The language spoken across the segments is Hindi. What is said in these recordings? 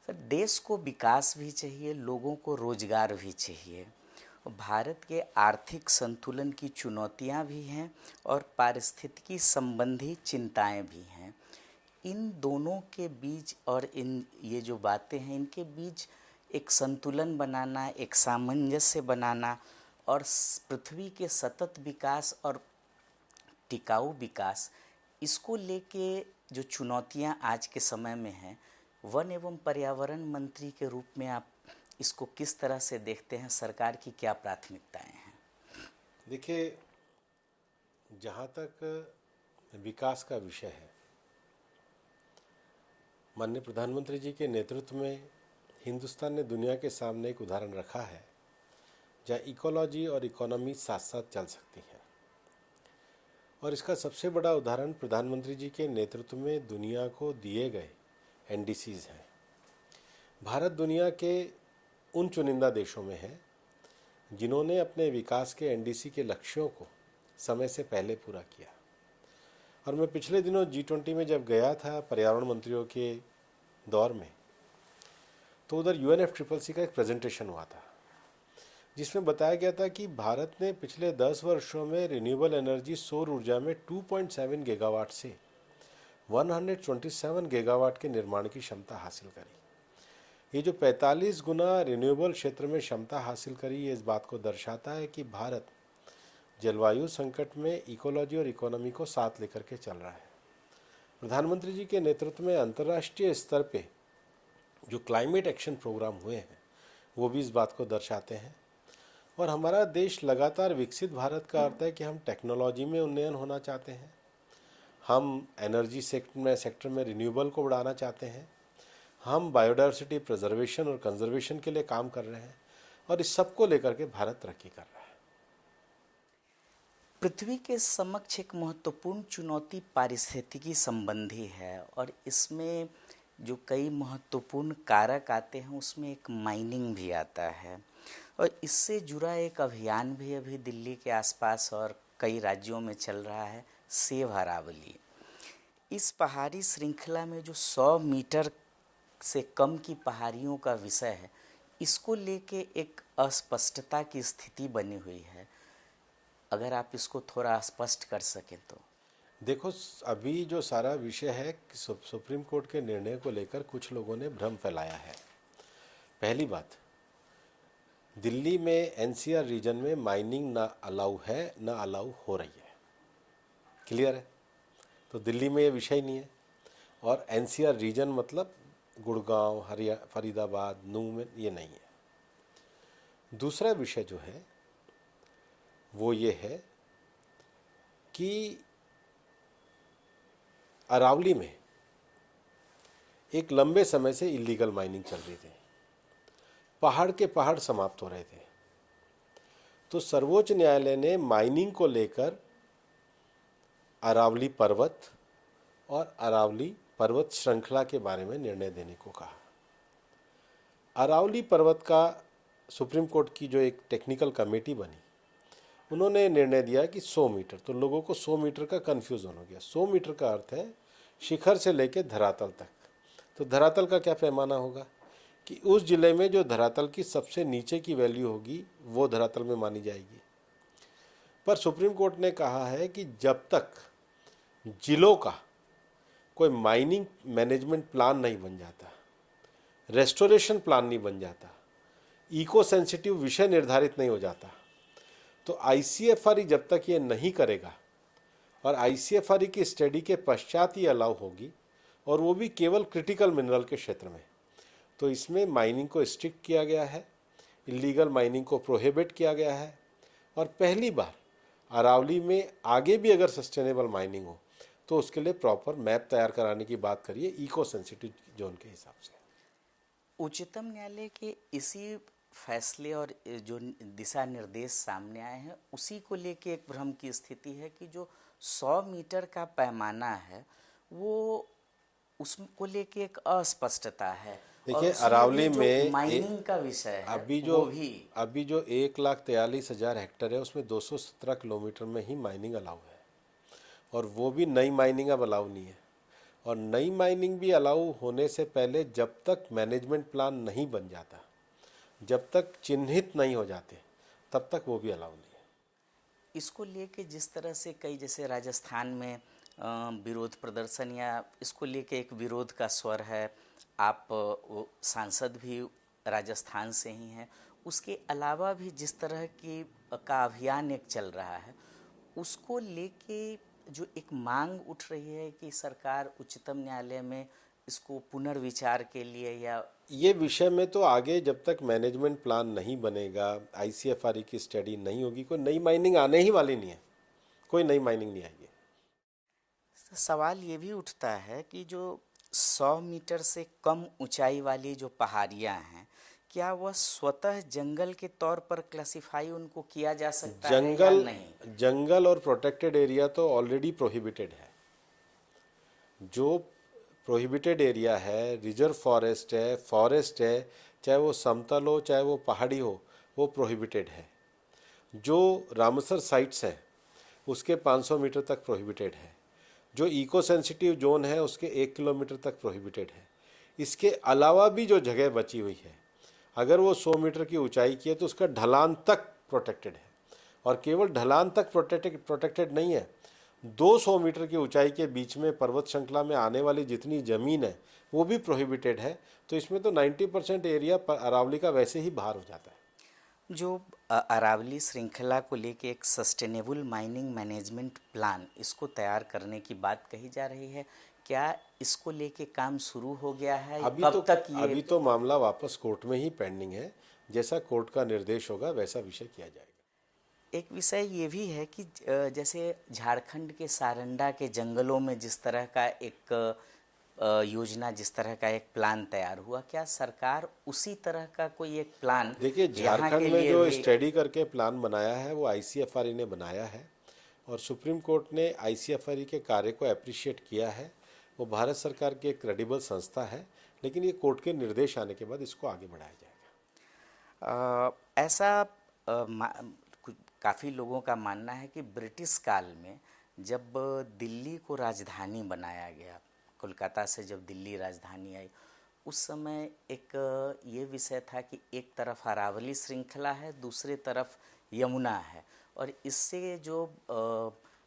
सर, देश को विकास भी चाहिए, लोगों को रोजगार भी चाहिए। भारत के आर्थिक संतुलन की चुनौतियां भी हैं और पारिस्थितिकी संबंधी चिंताएं भी हैं। इन दोनों के बीच और इन ये जो बातें हैं इनके बीच एक संतुलन बनाना, एक सामंजस्य बनाना और पृथ्वी के सतत विकास और टिकाऊ विकास, इसको लेके जो चुनौतियां आज के समय में हैं, वन एवं पर्यावरण मंत्री के रूप में आप इसको किस तरह से देखते हैं? सरकार की क्या प्राथमिकताएं हैं? देखिए, जहाँ तक विकास का विषय है, माननीय प्रधानमंत्री जी के नेतृत्व में हिंदुस्तान ने दुनिया के सामने एक उदाहरण रखा है जहाँ इकोलॉजी और इकोनॉमी साथ साथ चल सकती हैं। और इसका सबसे बड़ा उदाहरण प्रधानमंत्री जी के नेतृत्व में दुनिया को दिए गए एनडीसीज हैं। भारत दुनिया के उन चुनिंदा देशों में है जिन्होंने अपने विकास के एनडीसी के लक्ष्यों को समय से पहले पूरा किया। और मैं पिछले दिनों G20 में जब गया था पर्यावरण मंत्रियों के दौर में, तो उधर UNFCCC का एक प्रेजेंटेशन हुआ था जिसमें बताया गया था कि भारत ने पिछले 10 वर्षों में रिन्यूएबल एनर्जी सौर ऊर्जा में 2.7 गीगावाट से 127 गीगावाट के निर्माण की क्षमता हासिल करी। ये जो 45 गुना रिन्यूएबल क्षेत्र में क्षमता हासिल करी, ये इस बात को दर्शाता है कि भारत जलवायु संकट में इकोलॉजी और इकोनॉमी को साथ लेकर के चल रहा है। प्रधानमंत्री जी के नेतृत्व में अंतर्राष्ट्रीय स्तर पे जो क्लाइमेट एक्शन प्रोग्राम हुए हैं वो भी इस बात को दर्शाते हैं। और हमारा देश लगातार विकसित भारत का अर्थ है कि हम टेक्नोलॉजी में उन्नयन होना चाहते हैं, हम एनर्जी सेक्टर में रिन्यूएबल को बढ़ाना चाहते हैं, हम बायोडाइवर्सिटी प्रिजर्वेशन और कंजर्वेशन के लिए काम कर रहे हैं और इस सब को लेकर के भारत तरक्की कर रहा है। पृथ्वी के समक्ष एक महत्वपूर्ण चुनौती पारिस्थितिकी संबंधी है और इसमें जो कई महत्वपूर्ण कारक आते हैं उसमें एक माइनिंग भी आता है और इससे जुड़ा एक अभियान भी अभी दिल्ली के आसपास और कई राज्यों में चल रहा है, सेव अरावली। इस पहाड़ी श्रृंखला में जो 100 मीटर से कम की पहाड़ियों का विषय है, इसको लेके एक अस्पष्टता की स्थिति बनी हुई है। अगर आप इसको थोड़ा स्पष्ट कर सकें तो। देखो, अभी जो सारा विषय है कि सुप्रीम कोर्ट के निर्णय को लेकर कुछ लोगों ने भ्रम फैलाया है। पहली बात, दिल्ली में NCR रीजन में माइनिंग ना अलाउ है, ना अलाउ हो रही है, क्लियर है। तो दिल्ली में ये विषय नहीं है। और NCR रीजन मतलब गुड़गांव, फरीदाबाद, नूह में ये नहीं है। दूसरा विषय जो है वो ये है कि अरावली में एक लंबे समय से इलीगल माइनिंग चल रही थी, पहाड़ के पहाड़ समाप्त हो रहे थे। तो सर्वोच्च न्यायालय ने माइनिंग को लेकर अरावली पर्वत और अरावली पर्वत श्रृंखला के बारे में निर्णय देने को कहा। अरावली पर्वत का सुप्रीम कोर्ट की जो एक टेक्निकल कमेटी बनी, उन्होंने निर्णय दिया कि 100 मीटर, तो लोगों को 100 मीटर का कन्फ्यूज़न हो गया। 100 मीटर का अर्थ है शिखर से लेकर धरातल तक। तो धरातल का क्या पैमाना होगा कि उस जिले में जो धरातल की सबसे नीचे की वैल्यू होगी वो धरातल में मानी जाएगी। पर सुप्रीम कोर्ट ने कहा है कि जब तक जिलों का कोई माइनिंग मैनेजमेंट प्लान नहीं बन जाता, रेस्टोरेशन प्लान नहीं बन जाता, इको सेंसिटिव विषय निर्धारित नहीं हो जाता, तो ICFRE जब तक ये नहीं करेगा और ICFRE की स्टडी के पश्चात ही अलाउ होगी, और वो भी केवल क्रिटिकल मिनरल के क्षेत्र में। तो इसमें माइनिंग को स्ट्रिक्ट किया गया है, इलीगल माइनिंग को प्रोहिबिट किया गया है। और पहली बार अरावली में आगे भी अगर सस्टेनेबल माइनिंग हो तो उसके लिए प्रॉपर मैप तैयार कराने की बात करिए इको सेंसिटिव जोन के हिसाब से। उच्चतम न्यायालय के इसी फैसले और जो दिशा निर्देश सामने आए हैं उसी को लेके एक भ्रम की स्थिति है कि जो 100 मीटर का पैमाना है वो उसको लेके एक अस्पष्टता है। देखिए, अरावली में माइनिंग का विषय है अभी जो 1,43,000 हेक्टेयर है उसमें 217 किलोमीटर में ही माइनिंग अलाउ है, और वो भी नई माइनिंग अब अलाउ नहीं है। और नई माइनिंग भी अलाउ होने से पहले जब तक मैनेजमेंट प्लान नहीं बन जाता, जब तक चिन्हित नहीं हो जाते, तब तक वो भी अलाउ नहीं है। इसको लेके जिस तरह से कई जैसे राजस्थान में विरोध प्रदर्शन या इसको लेके एक विरोध का स्वर है, आप वो सांसद भी राजस्थान से ही हैं, उसके अलावा भी जिस तरह की का अभियान एक चल रहा है, उसको लेके जो एक मांग उठ रही है कि सरकार उच्चतम न्यायालय में इसको पुनर्विचार के लिए या ये विषय में तो आगे जब तक मैनेजमेंट प्लान नहीं बनेगा, आईसीएफआर की स्टडी नहीं होगी, कोई नई माइनिंग आने ही वाली नहीं है, कोई नई माइनिंग नहीं आएगी। सवाल ये भी उठता है कि जो 100 मीटर से कम ऊंचाई वाली जो पहाड़ियाँ हैं, क्या वह स्वतः जंगल के तौर पर क्लासिफाई उनको किया जा सकता है या जंगल नहीं? जंगल और प्रोटेक्टेड एरिया तो ऑलरेडी प्रोहिबिटेड है। जो प्रोहिबिटेड एरिया है, रिजर्व फॉरेस्ट है, चाहे वो समतल हो चाहे वो पहाड़ी हो, वो प्रोहिबिटेड है। जो रामसर साइट्स हैं उसके 500 मीटर तक प्रोहिबिटेड है। जो इको सेंसिटिव जोन है उसके 1 किलोमीटर तक प्रोहिबिटेड है। इसके अलावा भी जो जगह बची हुई है, अगर वो 100 मीटर की ऊंचाई की है तो उसका ढलान तक प्रोटेक्टेड है। और केवल ढलान तक प्रोटेक्टेड नहीं है, 200 मीटर की ऊंचाई के बीच में पर्वत श्रृंखला में आने वाली जितनी ज़मीन है वो भी प्रोहिबिटेड है। तो इसमें तो 90% एरिया अरावली का वैसे ही बाहर हो जाता है। जो अरावली श्रृंखला को लेके एक सस्टेनेबल माइनिंग मैनेजमेंट प्लान इसको तैयार करने की बात कही जा रही है, क्या इसको लेके काम शुरू हो गया है? अभी तो मामला वापस कोर्ट में ही पेंडिंग है। जैसा कोर्ट का निर्देश होगा वैसा विषय किया जाएगा। एक विषय ये भी है कि जैसे झारखंड के सारंडा के जंगलों में जिस तरह का एक योजना, जिस तरह का एक प्लान तैयार हुआ, क्या सरकार उसी तरह का कोई एक प्लान? देखिए, झारखंड में जो स्टडी करके प्लान बनाया है वो आईसीएफआर ने बनाया है और सुप्रीम कोर्ट ने आईसीएफआर के कार्य को अप्रिशिएट किया है। वो भारत सरकार की एक क्रेडिबल संस्था है, लेकिन ये कोर्ट के निर्देश आने के बाद इसको आगे बढ़ाया जाएगा। ऐसा काफ़ी लोगों का मानना है कि ब्रिटिश काल में जब दिल्ली को राजधानी बनाया गया, कोलकाता से जब दिल्ली राजधानी आई, उस समय एक ये विषय था कि एक तरफ अरावली श्रृंखला है, दूसरी तरफ यमुना है, और इससे जो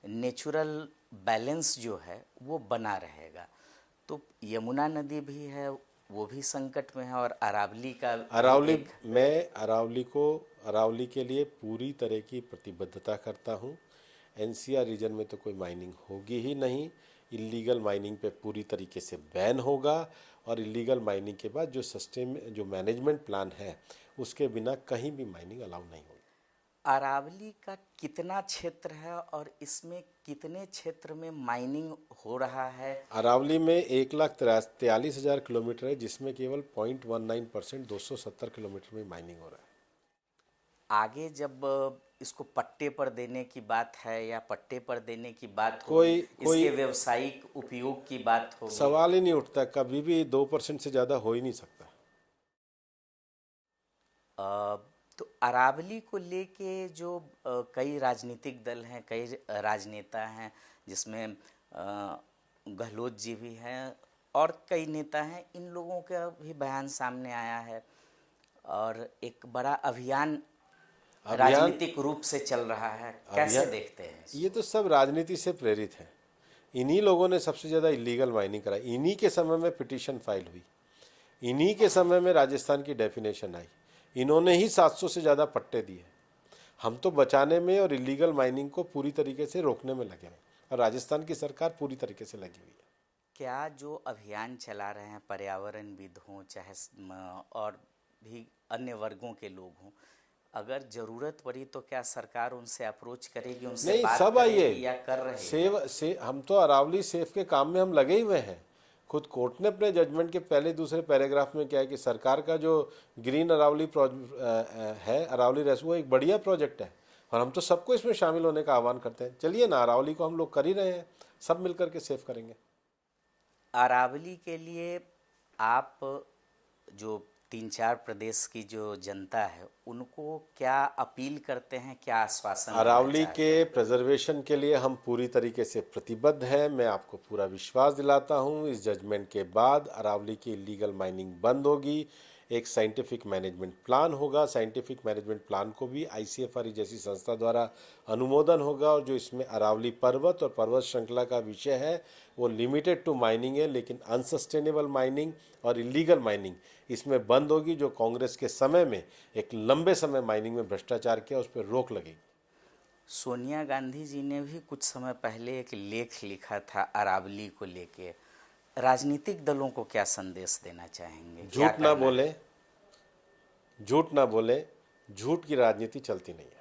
नेचुरल बैलेंस जो है वो बना रहेगा। तो यमुना नदी भी है, वो भी संकट में है, और अरावली अरावली के लिए पूरी तरह की प्रतिबद्धता करता हूँ। एनसीआर रीजन में तो कोई माइनिंग होगी ही नहीं। इलीगल माइनिंग पे पूरी तरीके से बैन होगा और इलीगल माइनिंग के बाद जो मैनेजमेंट प्लान है उसके बिना कहीं भी माइनिंग अलाउ नहीं होगी। अरावली का कितना क्षेत्र है और इसमें कितने क्षेत्र में माइनिंग हो रहा है? अरावली में 1,43,000 किलोमीटर है, जिसमें केवल 0.19% 270 किलोमीटर में माइनिंग हो रहा है। आगे जब इसको पट्टे पर देने की बात है या पट्टे पर देने की बात कोई इसके व्यवसायिक उपयोग की बात होगी, सवाल ही नहीं उठता। कभी भी 2% से ज़्यादा हो ही नहीं सकता। तो अरावली को लेके जो कई राजनीतिक दल हैं, कई राजनेता हैं, जिसमें गहलोत जी भी हैं और कई नेता हैं, इन लोगों का भी बयान सामने आया है और एक बड़ा अभियान राजनीतिक रूप से चल रहा है। कैसे देखते हैं? ये तो सब राजनीति से प्रेरित है। इन्हीं लोगों ने सबसे ज़्यादा इलीगल माइनिंग कराई। इन्हीं के समय में पिटीशन फाइल हुई, इन्हीं के समय में राजस्थान की डेफिनेशन आई, इन्होंने ही 700 से ज़्यादा पट्टे दिए। हम तो बचाने में और इलीगल माइनिंग को पूरी तरीके से रोकने में लगे हैं और राजस्थान की सरकार पूरी तरीके से लगी हुई है। क्या जो अभियान चला रहे हैं पर्यावरणविद हों चाहे और भी अन्य वर्गों के लोग हों, अगर ज़रूरत पड़ी तो क्या सरकार उनसे अप्रोच करेगी, उनसे नहीं, बात सब आइए या कर रही है? हम तो अरावली सेफ के काम में हम लगे ही हुए हैं। खुद कोर्ट ने अपने जजमेंट के पहले दूसरे पैराग्राफ में क्या है कि सरकार का जो ग्रीन अरावली है, अरावली रेस, वो एक बढ़िया प्रोजेक्ट है और हम तो सबको इसमें शामिल होने का आह्वान करते हैं। चलिए ना, अरावली को हम लोग कर ही रहे हैं, सब मिलकर के सेफ करेंगे। अरावली के लिए आप जो 3-4 प्रदेश की जो जनता है उनको क्या अपील करते हैं, क्या आश्वासन देना अरावली चाहते के हैं? प्रिजर्वेशन के लिए हम पूरी तरीके से प्रतिबद्ध हैं। मैं आपको पूरा विश्वास दिलाता हूं, इस जजमेंट के बाद अरावली की इलीगल माइनिंग बंद होगी। एक साइंटिफिक मैनेजमेंट प्लान होगा। साइंटिफिक मैनेजमेंट प्लान को भी ICFR जैसी संस्था द्वारा अनुमोदन होगा। और जो इसमें अरावली पर्वत और पर्वत श्रृंखला का विषय है वो लिमिटेड टू माइनिंग है, लेकिन अनसस्टेनेबल माइनिंग और इलीगल माइनिंग इसमें बंद होगी। जो कांग्रेस के समय में एक लंबे समय माइनिंग में भ्रष्टाचार किया, उस पर रोक लगेगी। सोनिया गांधी जी ने भी कुछ समय पहले एक लेख लिखा था अरावली को लेके। राजनीतिक दलों को क्या संदेश देना चाहेंगे, क्या झूठ ना कहना है? बोले, झूठ ना बोले, झूठ की राजनीति चलती नहीं है।